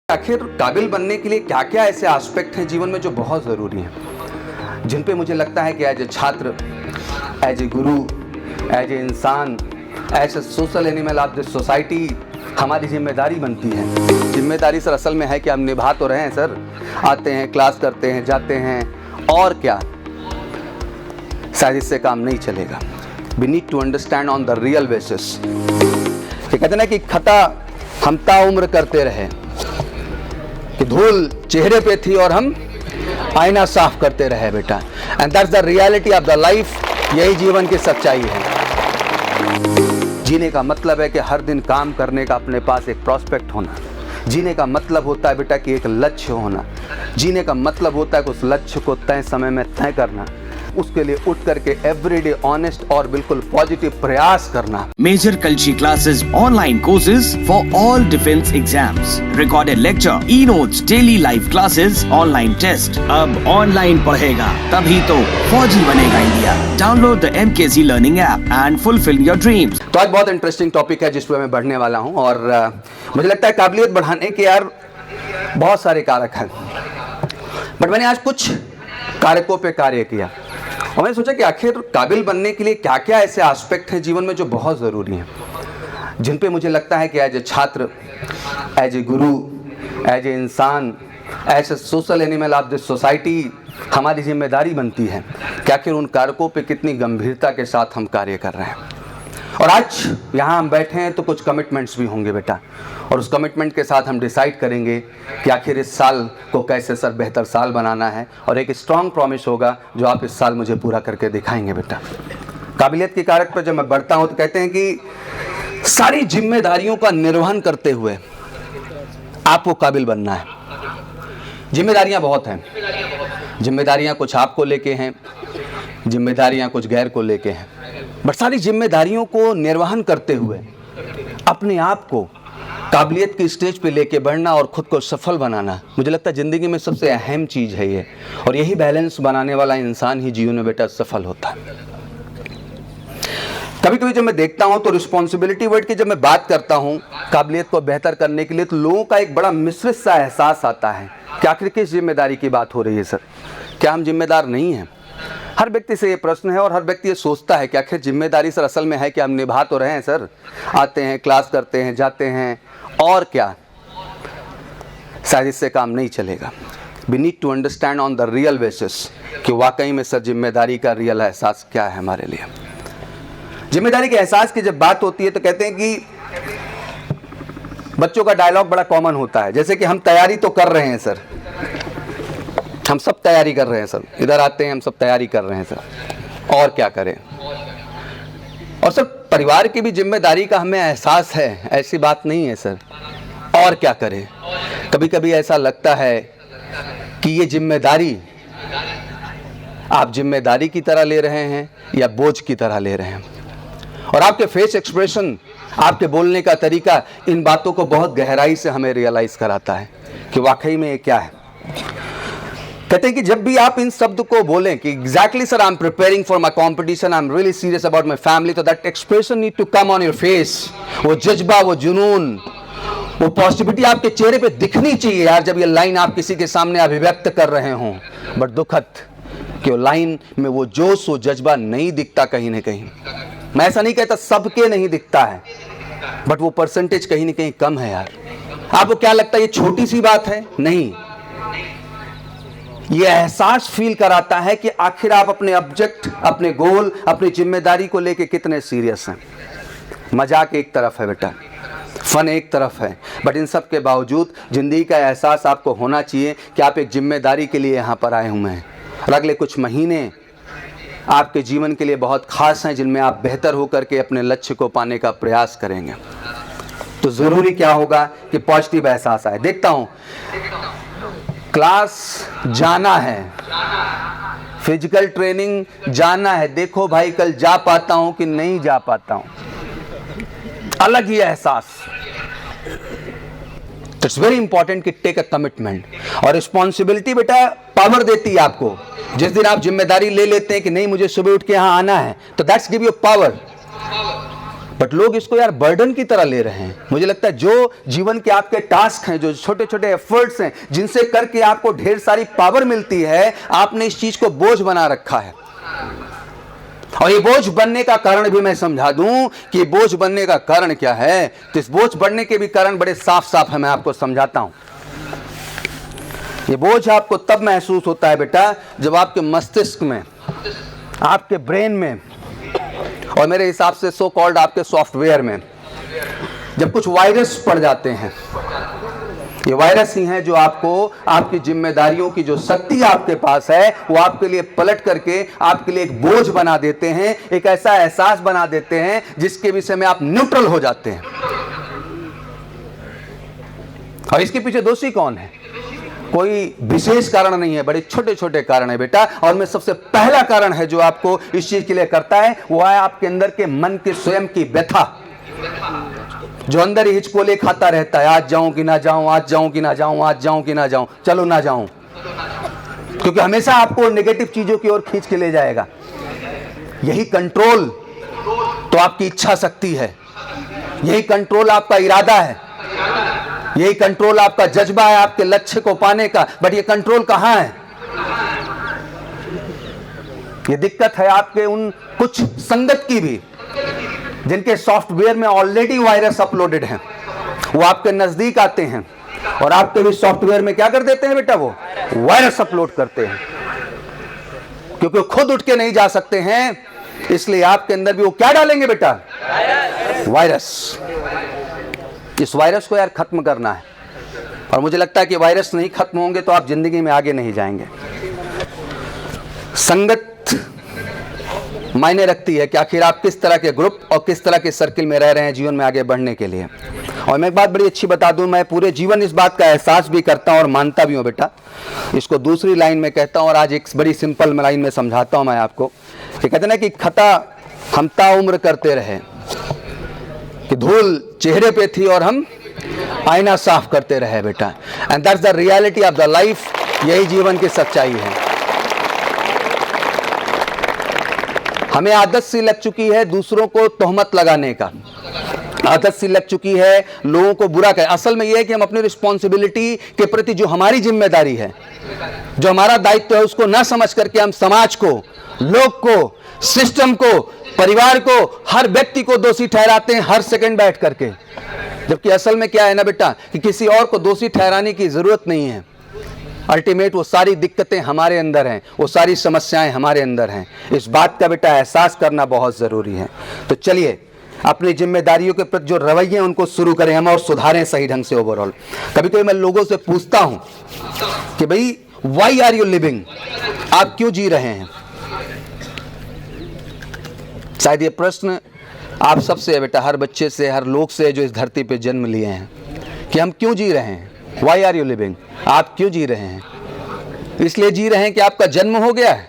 आखिर काबिल बनने के लिए क्या क्या ऐसे एस्पेक्ट हैं जीवन में जो बहुत ज़रूरी हैं, जिन पे मुझे लगता है कि एज ए छात्र, as a Guru, as a इंसान, as a social animal of this society हमारी जिम्मेदारी बनती है। जिम्मेदारी सर असल में है कि हम निभा तो रहे हैं सर, आते हैं, क्लास करते हैं, जाते हैं, और क्या, शायद इससे काम नहीं चलेगा। We need to understand on the real basis. ये कहते हैं ना कि खता हम ताउम्र करते रहे, कि धूल चेहरे पे थी और हम आईना साफ करते रहे बेटा। And that's the reality of the life. यही जीवन की सच्चाई है। जीने का मतलब है कि हर दिन काम करने का अपने पास एक प्रोस्पेक्ट होना। जीने का मतलब होता है बेटा कि एक लक्ष्य होना। जीने का मतलब होता है कि उस लक्ष्य को तय समय में तय करना, उसके लिए उठ करके एवरीडे ऑनेस्ट और बिल्कुल पॉजिटिव प्रयास करना। Major Kalshi classes, online courses for all defence exams, recorded lecture, e notes, daily live classes, online test. अब ऑनलाइन पढ़ेगा तभी तो फौजी बनेगा India. Download the MKZ learning app and fulfil your dreams. तो आज बहुत इंटरेस्टिंग टॉपिक है जिस पर मैं बढ़ने वाला हूँ, और मुझे लगता है काबिलियत बढ़ाने के यार बहुत सारे कारक हैं, बट मैंने आज कुछ कारकों पे कार्य किया और मैंने सोचा कि आखिर काबिल बनने के लिए क्या क्या ऐसे एस्पेक्ट हैं जीवन में जो बहुत ज़रूरी हैं, जिन पे मुझे लगता है कि एज ए छात्र, as a Guru, as a इंसान, as a social animal of this society हमारी जिम्मेदारी बनती है कि आखिर उन कारकों पे कितनी गंभीरता के साथ हम कार्य कर रहे हैं। और आज यहाँ हम बैठे हैं तो कुछ कमिटमेंट्स भी होंगे बेटा, और उस कमिटमेंट के साथ हम डिसाइड करेंगे कि आखिर इस साल को कैसे सर बेहतर साल बनाना है, और एक स्ट्रॉन्ग प्रॉमिस होगा जो आप इस साल मुझे पूरा करके दिखाएंगे बेटा। काबिलियत के कारक पर जब मैं बढ़ता हूँ तो कहते हैं कि सारी जिम्मेदारियों का निर्वहन करते हुए आपको काबिल बनना है। जिम्मेदारियाँ बहुत हैं। जिम्मेदारियाँ कुछ आपको लेके हैं, जिम्मेदारियाँ कुछ गैर को लेके हैं, बट सारी जिम्मेदारियों को निर्वहन करते हुए अपने आप को काबिलियत की स्टेज पे लेके बढ़ना और ख़ुद को सफल बनाना, मुझे लगता है ज़िंदगी में सबसे अहम चीज़ है ये। और यही बैलेंस बनाने वाला इंसान ही जीवन में बेटा सफल होता है। कभी कभी जब मैं देखता हूँ तो रिस्पॉन्सिबिलिटी वर्ड की जब मैं बात करता हूँ काबिलियत को बेहतर करने के लिए, तो लोगों का एक बड़ा मिश्रित सा एहसास आता है कि आखिर किस जिम्मेदारी की बात हो रही है सर, क्या हम जिम्मेदार नहीं हैं? हर व्यक्ति से ये प्रश्न है और हर व्यक्ति ये सोचता है कि आखिर जिम्मेदारी सर असल में है कि हम निभा तो रहे हैं सर, आते हैं, क्लास करते हैं, जाते हैं, और क्या, शायद इससे काम नहीं चलेगा। We need to understand on the real basis कि वाकई में सर जिम्मेदारी का रियल एहसास क्या है हमारे लिए। जिम्मेदारी के एहसास की जब बात होती है तो कहते हैं कि बच्चों का डायलॉग बड़ा कॉमन होता है, जैसे कि हम तैयारी तो कर रहे हैं सर, हम सब तैयारी कर रहे हैं सर, इधर आते हैं हम सब तैयारी कर रहे हैं सर, और क्या करें। और सर परिवार की भी जिम्मेदारी का हमें एहसास है, ऐसी बात नहीं है सर, और क्या करें। कभी कभी ऐसा लगता है कि ये जिम्मेदारी आप जिम्मेदारी की तरह ले रहे हैं या बोझ की तरह ले रहे हैं। और आपके फेस एक्सप्रेशन, आपके बोलने का तरीका इन बातों को बहुत गहराई से हमें रियलाइज कराता है कि वाकई में ये क्या है। कहते हैं कि जब भी आप इन शब्द को बोलें कि exactly sir I am preparing for my competition, I am really serious about my family, तो that expression need to come on your face. वो जज्बा, वो जुनून, वो पॉजिटिविटी आपके चेहरे पे दिखनी चाहिए यार, जब ये लाइन आप किसी के सामने अभिव्यक्त कर रहे हों। बट दुखद कि वो लाइन में वो जोश, वो जज्बा नहीं दिखता कहीं ना कहीं। मैं ऐसा नहीं कहता सबके नहीं दिखता है, बट वो परसेंटेज कहीं ना कहीं कम है यार। आपको क्या लगता है ये छोटी सी बात है? नहीं, ये एहसास फील कराता है कि आखिर आप अपने ऑब्जेक्ट, अपने गोल, अपनी जिम्मेदारी को लेके कितने सीरियस हैं। मजाक एक तरफ है बेटा, फन एक तरफ है, बट इन सब के बावजूद जिंदगी का एहसास आपको होना चाहिए कि आप एक जिम्मेदारी के लिए यहाँ पर आए हुए हैं, और अगले कुछ महीने आपके जीवन के लिए बहुत खास हैं, जिनमें आप बेहतर होकर के अपने लक्ष्य को पाने का प्रयास करेंगे। तो ज़रूरी क्या होगा कि पॉजिटिव एहसास आए। देखता हूँ क्लास जाना है, फिजिकल ट्रेनिंग जाना है, देखो भाई कल जा पाता हूं कि नहीं जा पाता हूं, अलग ही एहसास। इट्स वेरी इंपॉर्टेंट कि टेक अ कमिटमेंट। और रिस्पॉन्सिबिलिटी बेटा पावर देती है आपको। जिस दिन आप जिम्मेदारी ले लेते हैं कि नहीं मुझे सुबह उठ के यहां आना है, तो that's give you power. But लोग इसको यार बर्डन की तरह ले रहे हैं। मुझे लगता है जो जीवन के आपके टास्क हैं, जो छोटे छोटे एफर्ट्स हैं, जिनसे करके आपको ढेर सारी पावर मिलती है, आपने इस चीज को बोझ बना रखा है। और ये बोझ बनने का कारण भी मैं समझा दूं कि बोझ बनने का कारण क्या है। तो इस बोझ बनने के भी कारण बड़े साफ साफ है, मैं आपको समझाता हूं। ये बोझ आपको तब महसूस होता है बेटा जब आपके मस्तिष्क में, आपके ब्रेन में, और मेरे हिसाब से सो कॉल्ड आपके सॉफ्टवेयर में जब कुछ वायरस पड़ जाते हैं। ये वायरस ही हैं जो आपको आपकी जिम्मेदारियों की जो शक्ति आपके पास है वो आपके लिए पलट करके आपके लिए एक बोझ बना देते हैं, एक ऐसा एहसास बना देते हैं जिसके विषय में आप न्यूट्रल हो जाते हैं। और इसके पीछे दोषी कौन है? कोई विशेष कारण नहीं है, बड़े छोटे छोटे कारण है बेटा। और में सबसे पहला कारण है जो आपको इस चीज के लिए करता है, वो है आपके अंदर के मन के स्वयं की व्यथा, जो अंदर ही हिचकोले खाता रहता है। आज जाऊं कि ना जाऊं, आज जाऊं कि ना जाऊं, आज जाऊं कि ना जाऊं, चलो ना जाऊं, क्योंकि हमेशा आपको नेगेटिव चीजों की ओर खींच के ले जाएगा। यही कंट्रोल तो आपकी इच्छा शक्ति है, यही कंट्रोल आपका इरादा है, यही कंट्रोल आपका जज्बा है आपके लक्ष्य को पाने का। बट ये कंट्रोल कहां है? ये दिक्कत है आपके उन कुछ संगत की भी, जिनके सॉफ्टवेयर में ऑलरेडी वायरस अपलोडेड हैं। वो आपके नजदीक आते हैं और आपके भी सॉफ्टवेयर में क्या कर देते हैं बेटा? वो वायरस अपलोड करते हैं, क्योंकि वो खुद उठ के नहीं जा सकते हैं, इसलिए आपके अंदर भी वो क्या डालेंगे बेटा? वायरस। इस वायरस को यार खत्म करना है, और मुझे लगता है कि वायरस नहीं खत्म होंगे तो आप जिंदगी में आगे नहीं जाएंगे। संगत मायने रखती है कि आखिर आप किस तरह के ग्रुप और किस तरह के सर्किल में रह रहे हैं जीवन में आगे बढ़ने के लिए। और मैं एक बात बड़ी अच्छी बता दूं, मैं पूरे जीवन इस बात का एहसास भी करता हूं और मानता भी हूं बेटा। इसको दूसरी लाइन में कहता हूं और आज एक बड़ी सिंपल लाइन में समझाता हूं मैं आपको। कि कहते ना कि खता हम ताउम्र करते रहे, कि धूल चेहरे पे थी और हम आईना साफ करते रहे बेटा। And that's the reality of the life. यही जीवन की सच्चाई है। हमें आदत सी लग चुकी है दूसरों को तोहमत लगाने का, आदत सी लग चुकी है लोगों को बुरा कहें। असल में यह है कि हम अपनी रिस्पॉन्सिबिलिटी के प्रति जो हमारी जिम्मेदारी है, जो हमारा दायित्व है, उसको ना समझ करके हम समाज को, लोग को, सिस्टम को, परिवार को, हर व्यक्ति को दोषी ठहराते हैं हर सेकंड बैठ करके। जबकि असल में क्या है ना बेटा कि किसी और को दोषी ठहराने की जरूरत नहीं है। अल्टीमेट वो सारी दिक्कतें हमारे अंदर हैं, वो सारी समस्याएं हमारे अंदर हैं। इस बात का बेटा एहसास करना बहुत ज़रूरी है। तो चलिए अपनी जिम्मेदारियों के प्रति जो रवैये हैं उनको शुरू करें हम और सुधारें सही ढंग से ओवरऑल। कभी कभी मैं लोगों से पूछता हूं कि भाई वाई आर यू लिविंग, आप क्यों जी रहे हैं? शायद ये प्रश्न आप सबसे है बेटा, हर बच्चे से, हर लोग से जो इस धरती पे जन्म लिए हैं, कि हम क्यों जी रहे हैं। वाई आर यू लिविंग, आप क्यों जी रहे हैं? इसलिए जी रहे हैं कि आपका जन्म हो गया है,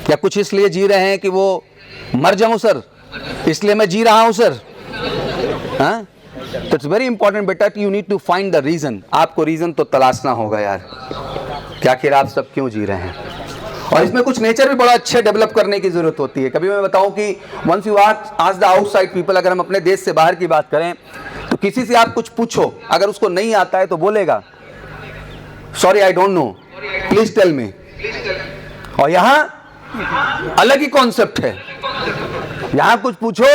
या कुछ इसलिए जी रहे हैं कि वो मर जाऊं सर इसलिए मैं जी रहा हूं सर? हाँ, तो इट्स वेरी इंपॉर्टेंट बेटा, you need to find the reason. आपको रीजन तो तलाशना होगा यार, कि आखिर आप सब क्यों जी रहे हैं। और इसमें कुछ नेचर भी बड़ा अच्छे डेवलप करने की जरूरत होती है। कभी मैं बताऊं कि once you ask the outside people, अगर हम अपने देश से बाहर की बात करें तो किसी से आप कुछ पूछो, अगर उसको नहीं आता है तो बोलेगा sorry I don't know, please tell me. और यहां अलग ही कॉन्सेप्ट है, यहां कुछ पूछो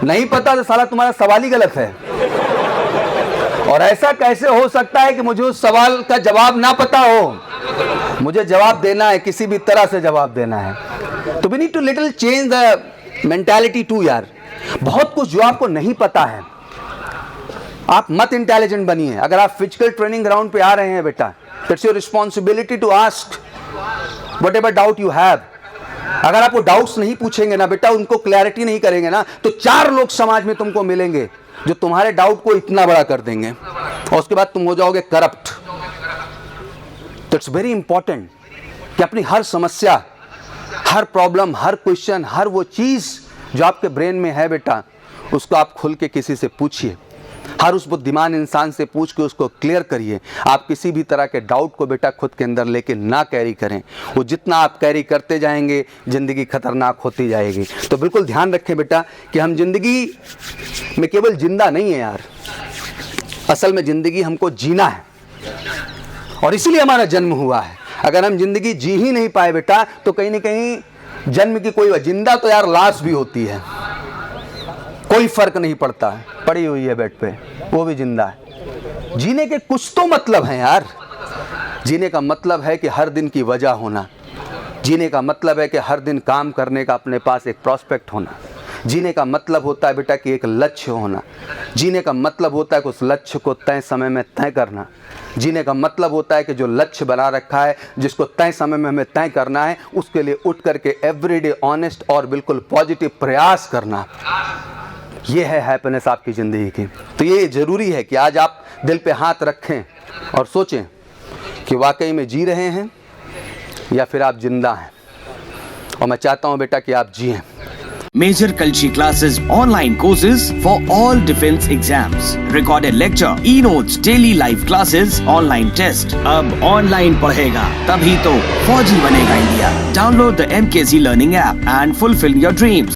नहीं पता तो साला तुम्हारा सवाल ही गलत है। और ऐसा कैसे हो सकता है कि मुझे उस सवाल का जवाब ना पता हो? मुझे जवाब देना है, किसी भी तरह से जवाब देना है। तो we need to little change the mentality too यार। बहुत कुछ जो आपको नहीं पता है, आप मत इंटेलिजेंट बनिए। अगर आप फिजिकल ट्रेनिंग ग्राउंड पे आ रहे हैं बेटा, it's your responsibility to ask whatever doubt you have. अगर आपको डाउट्स नहीं पूछेंगे ना बेटा, उनको क्लैरिटी नहीं करेंगे ना, तो 4 लोग समाज में तुमको मिलेंगे जो तुम्हारे डाउट को इतना बड़ा कर देंगे, और उसके बाद तुम हो जाओगे करप्ट। तो इट्स वेरी इंपॉर्टेंट कि अपनी हर समस्या, हर प्रॉब्लम, हर क्वेश्चन, हर वो चीज जो आपके ब्रेन में है बेटा, उसको आप खुल के किसी से पूछिए। हर उस बुद्धिमान इंसान से पूछ के उसको क्लियर करिए। आप किसी भी तरह के डाउट को बेटा खुद के अंदर लेके ना कैरी करें। वो जितना आप कैरी करते जाएंगे ज़िंदगी खतरनाक होती जाएगी। तो बिल्कुल ध्यान रखें बेटा कि हम ज़िंदगी में केवल जिंदा नहीं है यार, असल में ज़िंदगी हमको जीना है और इसीलिए हमारा जन्म हुआ है। अगर हम ज़िंदगी जी ही नहीं पाए बेटा तो कहीं ना कहीं जन्म की कोई जिंदा तो यार लाश भी होती है, कोई फर्क नहीं पड़ता है, पड़ी हुई है बेड पे, वो भी जिंदा है। जीने के कुछ तो मतलब है यार। जीने का मतलब है कि हर दिन की वजह होना, जीने का मतलब है कि हर दिन काम करने का अपने पास एक प्रॉस्पेक्ट होना, जीने का मतलब होता है बेटा कि एक लक्ष्य होना, जीने का मतलब होता है कि उस लक्ष्य को तय समय में तय करना, जीने का मतलब होता है कि जो लक्ष्य बना रखा है जिसको तय समय में हमें तय करना है उसके लिए उठ करके एवरीडे ऑनेस्ट और बिल्कुल पॉजिटिव प्रयास करना। ये है हैप्पीनेस आपकी ज़िंदगी की। तो ये ज़रूरी है कि आज आप दिल पे हाथ रखें और सोचें कि वाकई में जी रहे हैं या फिर आप जिंदा हैं। और मैं चाहता हूं बेटा कि आप जिएं। Major Kalshi classes, online courses for all defense exams, recorded lecture, e-notes, daily live classes, online test. अब online पढ़ेगा तभी तो फौजी बनेगा India. Download the MKC Learning app and fulfill your dreams.